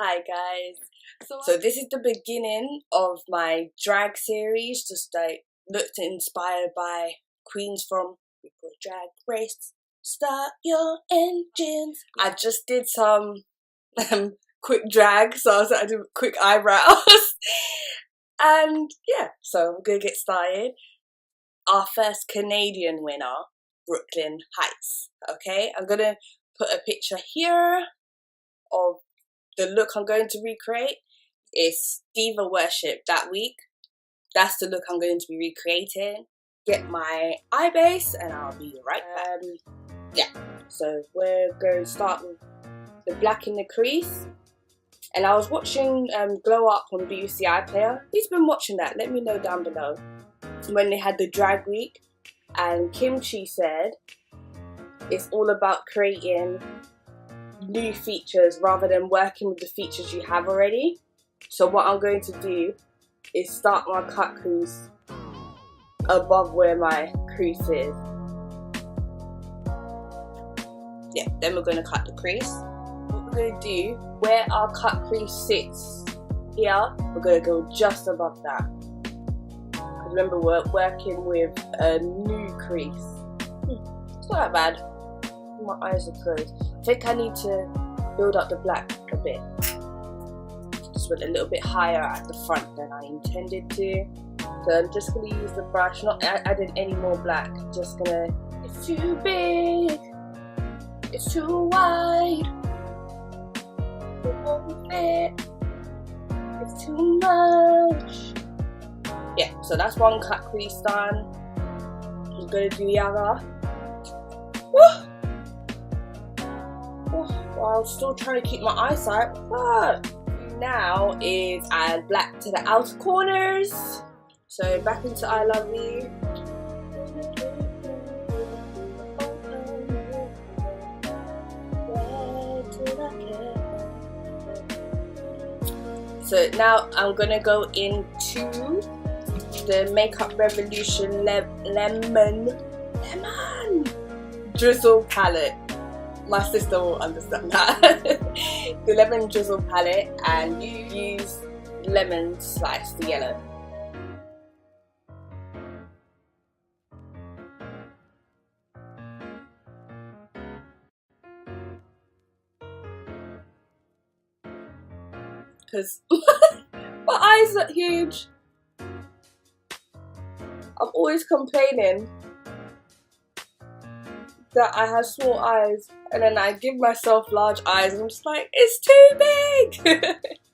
Hi guys. So this is the beginning of my drag series, just like looked inspired by queens from RuPaul's Drag Race. Start your engines. I just did some quick drag, so I was like, I did quick eyebrows. And yeah, so we're gonna get started. Our first Canadian winner, Brooke Lynn Hytes. Okay, I'm gonna put a picture here of the look I'm going to recreate. Is Diva Worship that week. That's the look I'm going to be recreating. Get my eye base and I'll be right back. Yeah, so we're going to start with the black in the crease. And I was watching Glow Up on BBC iPlayer. Who's been watching that? Let me know down below. When they had the drag week, and Kimchi said it's all about creating new features rather than working with the features you have already. So what I'm going to do is start my cut crease above where my crease is. Yeah, then we're going to cut the crease. What we're going to do, where our cut crease sits here, we're going to go just above that. Because remember, we're working with a new crease. It's not that bad. My eyes are closed. I think I need to build up the black a bit. Just went a little bit higher at the front than I intended to. So I'm just going to use the brush, not adding any more black. Just going to, it's too big, it's too wide, it won't fit, it's too much. Yeah, so that's one cut crease done. I'm going to do the other. Woo! While still trying to keep my eyesight. Now is add black to the outer corners. So back into I Love You. So now I'm gonna go into the Makeup Revolution lemon drizzle palette. My sister will understand that. The lemon drizzle palette, and you use lemon slice, the yellow. Because my eyes are huge. I'm always complaining that I have small eyes, and then I give myself large eyes and I'm just like, it's too big.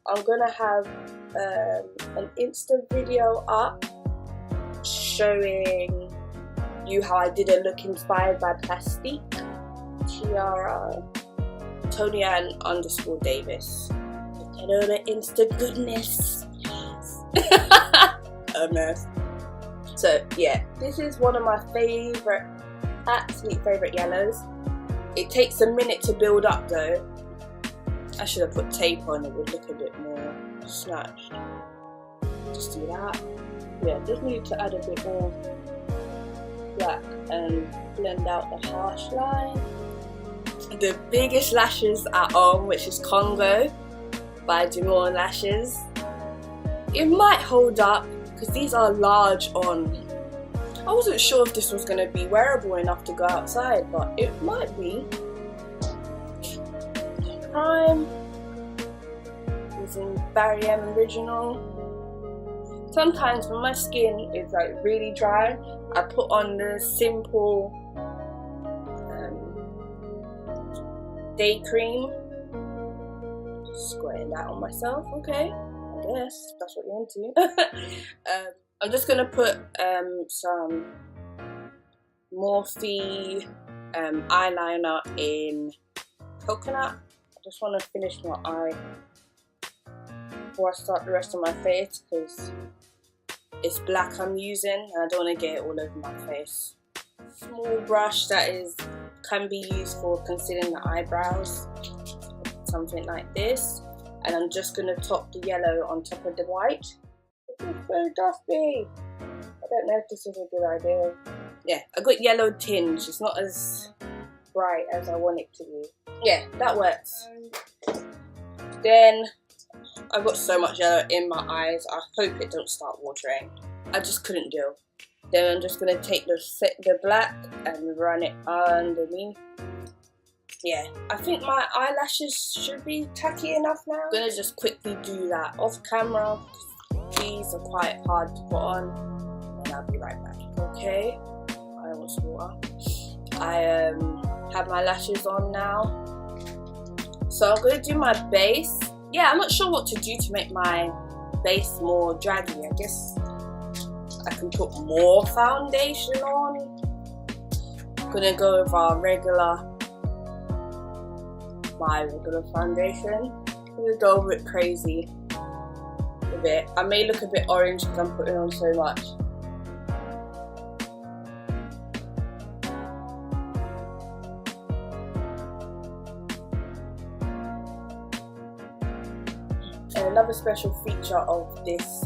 I'm gonna have an Insta video up showing you how I did a look inspired by Plastique, Tiara, Toni-Anne _Davis. You know, the Insta goodness. Yes. A mess. So yeah, this is one of my absolute favourite yellows. It takes a minute to build up though. I should have put tape on, it would look a bit more snatched. Just do that. Yeah, just need to add a bit more black and blend out the harsh line. The biggest lashes are on, which is Congo by Demore Lashes. It might hold up because these are large on. I wasn't sure if this was going to be wearable enough to go outside, but it might be. Prime, using Barry M Original. Sometimes when my skin is like really dry, I put on the simple day cream. Just squirting that on myself, okay? I guess that's what you're into. I'm just gonna put some Morphe eyeliner in Coconut. I just want to finish my eye before I start the rest of my face because it's black I'm using and I don't want to get it all over my face. Small brush that can be used for concealing the eyebrows, something like this. And I'm just gonna top the yellow on top of the white. It's so dusty. I don't know if this is a good idea. Yeah, I got yellow tinge. It's not as bright as I want it to be. Yeah, that works. Then I've got so much yellow in my eyes. I hope it don't start watering. I just couldn't deal. Then I'm just gonna take the black and run it underneath. Yeah, I think my eyelashes should be tacky enough now. I'm gonna just quickly do that off camera. These are quite hard to put on, and I'll be right back. Okay, I want some water. I have my lashes on now. So I'm gonna do my base. Yeah, I'm not sure what to do to make my base more draggy. I guess I can put more foundation on. I'm gonna go with our my regular foundation. I'm gonna go a bit crazy with it. I may look a bit orange because I'm putting on so much. Another special feature of this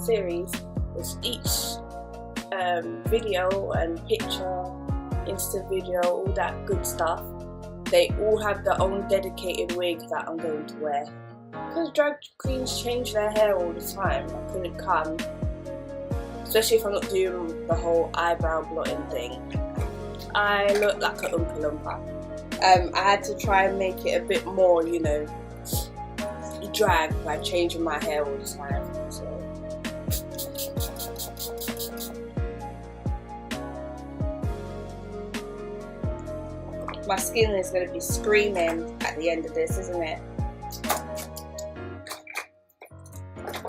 series is each video and picture, Insta video, all that good stuff, they all have their own dedicated wig that I'm going to wear. Because drag queens change their hair all the time, I couldn't come, especially if I'm not doing the whole eyebrow blotting thing. I look like an Oompa Loompa. I had to try and make it a bit more, you know, drag by changing my hair all the time. So my skin is going to be screaming at the end of this, isn't it?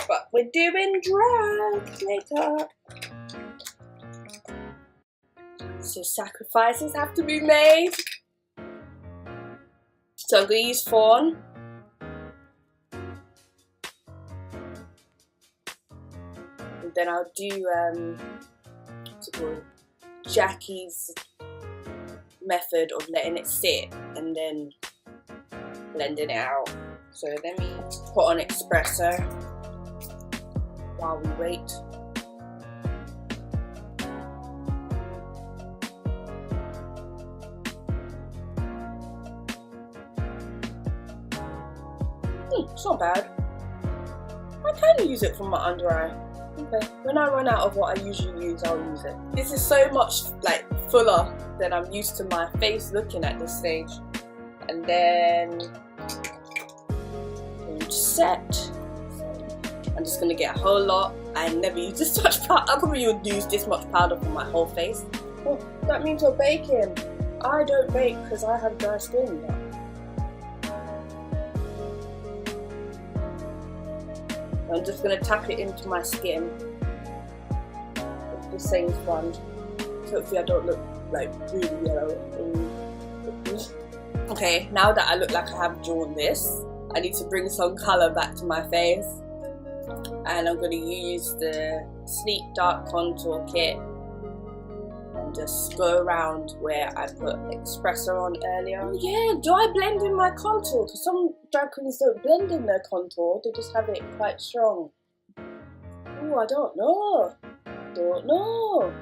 But we're doing drag makeup, so sacrifices have to be made. So I'm going to use Fawn. And then I'll do what's it called? Jackie's method of letting it sit and then blending it out. So let me put on espresso while we wait. It's not bad. I can use it for my under eye. Okay. When I run out of what I usually use, I'll use it. This is so much like fuller than I'm used to my face looking at this stage. And then set. I'm just gonna get a whole lot. I never use this much powder. I probably would use this much powder for my whole face. Well, that means you're baking. I don't bake because I have dry skin now. I'm just going to tap it into my skin with the same sponge. So hopefully I don't look like really yellow. Okay, now that I look like I have jaundice, I need to bring some colour back to my face. And I'm going to use the Sleek Dark Contour Kit and just go around where I put espresso on earlier. Oh yeah, do I blend in my contour? Because some drag queens don't blend in their contour, they just have it quite strong. Oh, I don't know. Don't know.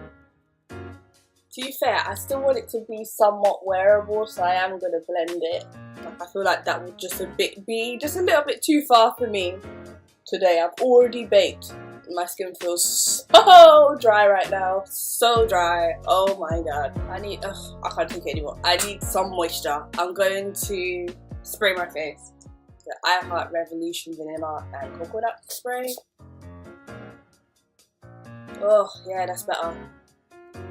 To be fair, I still want it to be somewhat wearable, so I am going to blend it. I feel like that would just be just a little bit too far for me today. I've already baked. My skin feels so dry right now, so dry. Oh my god, I can't take it anymore. I need some moisture. I'm going to spray my face. The I Heart Revolution Vanilla and Coconut Spray. Oh yeah, that's better.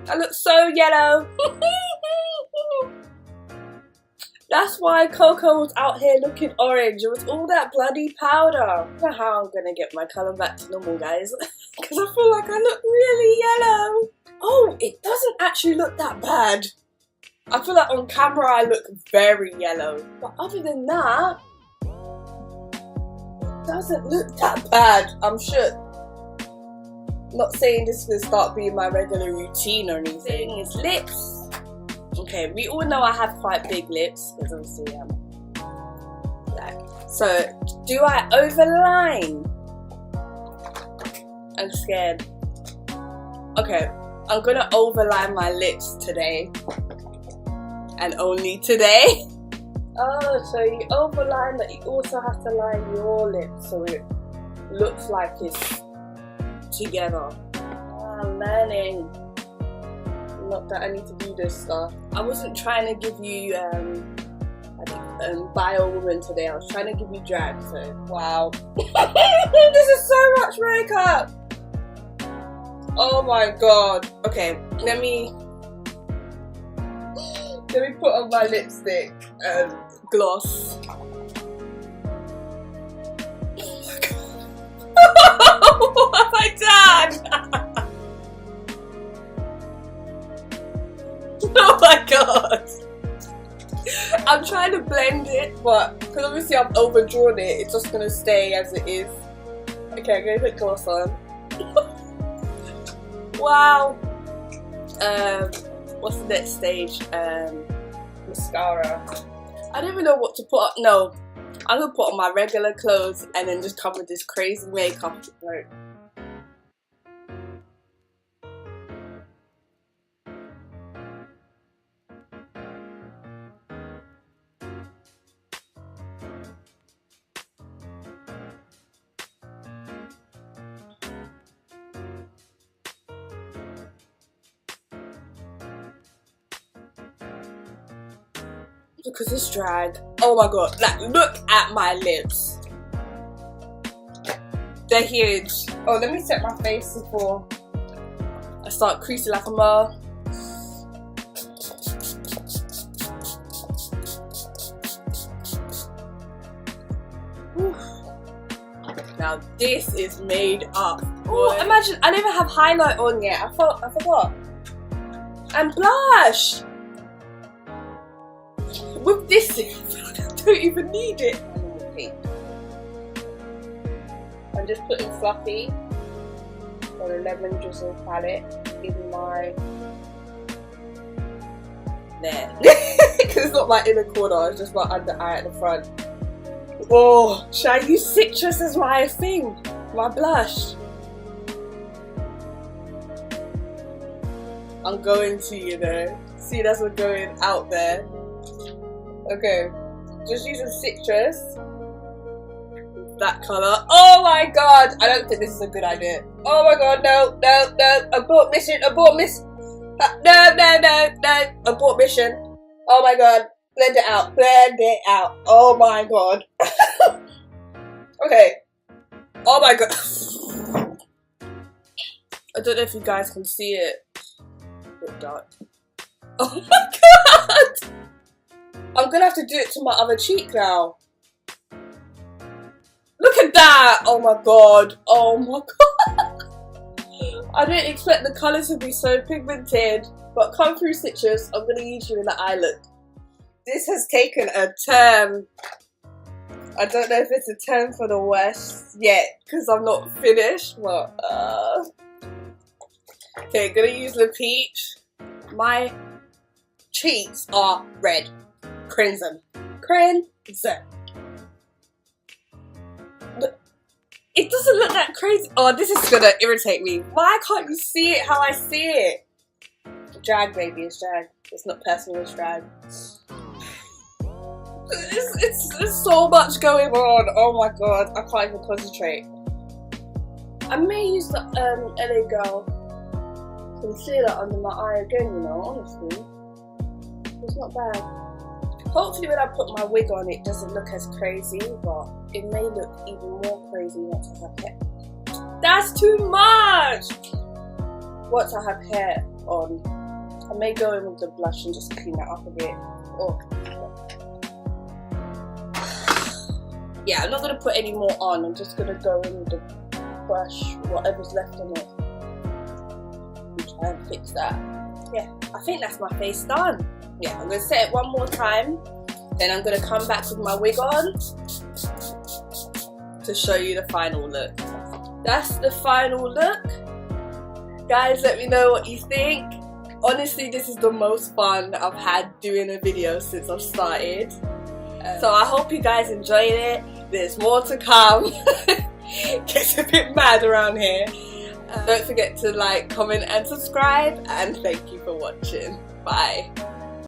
I look so yellow. That's why Coco was out here looking orange. It was all that bloody powder. I don't know how I'm gonna get my colour back to normal, guys. Because I feel like I look really yellow. Oh, it doesn't actually look that bad. I feel like on camera I look very yellow. But other than that, it doesn't look that bad. I'm shook. Not saying this will start being my regular routine or anything. It's lips. Okay, we all know I have quite big lips because obviously I'm black. So, do I overline? I'm scared. Okay, I'm gonna overline my lips today. And only today. Oh, so you overline that, you also have to line your lips so it looks like it's together. Oh, I'm learning. Not that I need to do this stuff. I wasn't trying to give you bio woman today. I was trying to give you drag, so wow. This is so much makeup. Oh my god. Okay, let me put on my lipstick and gloss. What have I done? Oh my god. I'm trying to blend it, but because obviously I've overdrawn it, it's just gonna stay as it is. Okay, I'm gonna put gloss on. Wow. What's the next stage? Mascara. I don't even know what to put on. No, I'm gonna put on my regular clothes and then just come with this crazy makeup. Right. Because it's drag. Oh my god, like look at my lips. They're huge. Oh, let me set my face before I start creasing like a mole. Now this is made up. Oh, imagine I don't even have highlight on yet. I forgot. And blush. With this, I don't even need it. I'm just putting Fluffy on a lemon drizzle palette in my there. Because it's not my inner corner, it's just my under eye at the front. Oh, should I use citrus as my thing? My blush? I'm going to, you know. See, that's what's going out there. Okay, just using citrus. That colour. Oh my god! I don't think this is a good idea. Oh my god, no, no, no. Abort mission, abort mission. No, no, no, no. Abort mission. Oh my god. Blend it out, blend it out. Oh my god. Okay. Oh my god. I don't know if you guys can see it. A bit dark. Oh my god! I'm gonna have to do it to my other cheek now. Look at that! Oh my god. Oh my god. I didn't expect the colour to be so pigmented. But come through citrus, I'm gonna use you in the eye look. This has taken a turn. I don't know if it's a turn for the worst yet, because I'm not finished, but okay, gonna use the peach. My cheeks are red. Crimson. Crimson. But it doesn't look that crazy. Oh, this is gonna irritate me. Why can't you see it how I see it? Drag, baby, it's drag. It's not personal, it's drag. It's so much going on. Oh my god, I can't even concentrate. I may use the LA Girl concealer under my eye again, you know, honestly. It's not bad. Hopefully when I put my wig on it doesn't look as crazy, but it may look even more crazy once I have hair. That's too much! Once I have hair on, I may go in with the blush and just clean that up a bit. Oh. Yeah, I'm not going to put any more on, I'm just going to go in with the brush, whatever's left on it, and try and fix that. Yeah, I think that's my face done. Yeah, I'm going to set it one more time, then I'm going to come back with my wig on to show you the final look. That's the final look. Guys, let me know what you think. Honestly, this is the most fun I've had doing a video since I've started. So I hope you guys enjoyed it. There's more to come. Gets a bit mad around here. Don't forget to like, comment and subscribe, and thank you for watching. Bye.